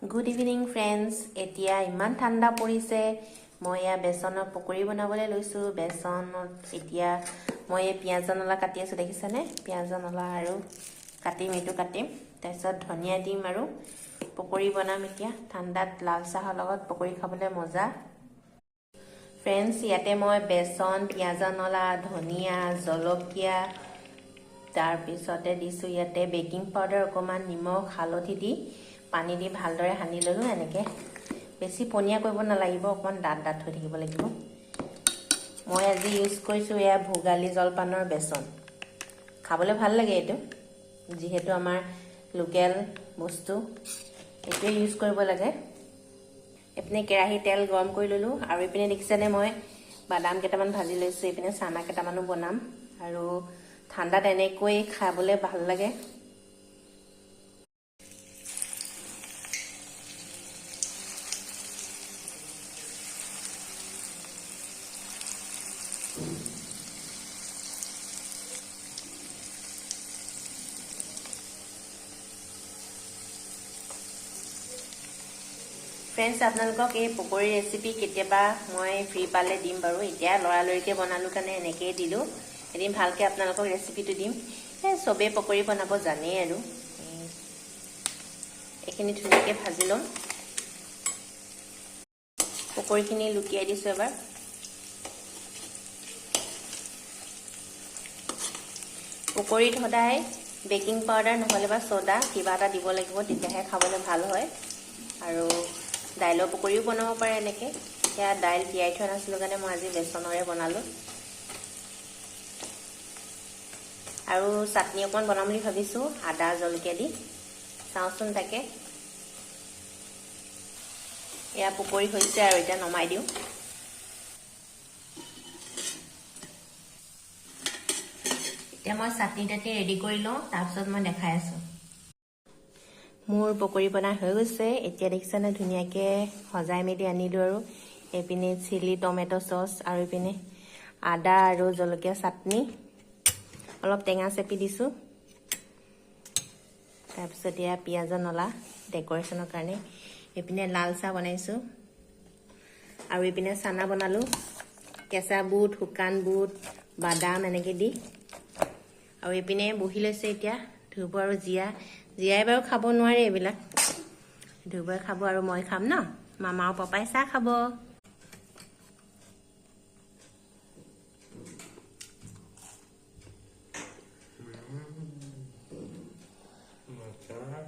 Good evening friends. এতিয়া ইমান ঠাণ্ডা পৰিছে মই এয়া বেসনৰ পকৰি বনাবলৈ লৈছো বেসনত এতিয়া মই পিয়াজ নলা কাটি আছো দেখিছানে পিয়াজ নলা আৰু কাটিম এটো কাটিম তাৰপিছত ধনিয়া দিম আৰু পকৰি বনাম এতিয়া ঠাণ্ডাত লাল চাহৰ লগত পকৰি খাবলৈ মজা ফ্ৰেন্ডস ইয়াতে মই বেসন পিয়াজ নলা ধনিয়া জলকীয়া তাৰ পিছতে দিছো ইয়াতে বেকিং পাউডাৰ অকমান নিমখ হালধি দি পানী দি ভালদৰে হানি ললো এনেকে বেছি পনিয়া কৰিব নালাগিব অকমান ডাঠ হৈ থাকিব লাগিব মই আজি ইউজ কৰিছো এয়া ভোগালী জলপানৰ বেসন খাবলৈ ভাল লাগে এটো যিহেতু আমাৰ লোকেল বস্তু এটো ইউজ কৰিব লাগে এপিনে কেৰাহী তেল গৰম কৰি ললো আৰু এপিনে দেখিছানে মই বাদাম কেটামান ভাজি লৈছো এপিনে চানা কেটামানো বনাম আৰু ঠাণ্ডাত এনেকৈ খাবলৈ ভাল লাগে फ्रेंड्स আপোনালোকক এই পকৰি ৰেচিপি কেতিয়াবা মই ফ্ৰী পালে দিম বাৰু এতিয়া লৰালৰিকে বনালো কাৰণে এনেকৈ দিলো এদিন ভালকে আপোনালোকক ৰেচিপিটো দিম সবে পকৰি বনাব জানে আৰু এখিনি ধুনিয়াকে ভাজি লম পকৰিখিনি লুকিয়াই দিছো এবাৰ পকৰিত সদায় বেকিং পাউডাৰ নহলে বা সোডা কিবা এটা দিব লাগিব তেতিয়াহে খাবলৈ ভাল হয় আৰু দাইলৰ পকৰিও বনাব পাৰে এনেকে এয়া দাইল তিয়াই থোৱা নাছিল কাৰণে মই আজি বেসনৰে বনালো আৰু চাটনি অকন বনাম বুলি ভাবিছো আদা জলকীয়া দি চাওচোন তাকে এয়া পকৰি হৈছে আৰু এটা নমাই দিও এতিয়া মই চাটনিটাকে ৰেডি কৰি লওঁ তাৰপিছত মই দেখাই আছো মোৰ পকৰি বনা হৈ গৈছে এতিয়া দেখিছানে ধুনিয়াকে সজাই মেলি আনিলো আৰু এপিনে চিলি টমেটো সস আৰু এপিনে আদা আৰু জলকীয়া চাটনি অলপ টেঙা চেপি দিছো তাৰপিছত এয়া পিয়াজ নলা ডেকোৰেশনৰ কাৰণে এপিনে লাল চাহ বনাইছো আৰু এপিনে চানা বনালো কেঁচা বুট শুকান বুট বাদাম এনেকে দি আৰু এপিনে বহি লৈছে এতিয়া ধুব আৰু জিয়াই বাৰু খাব নোৱাৰে এইবিলাক ধুবই খাব আৰু মই খাম ন মামা আৰু পাপাই চাহ খাব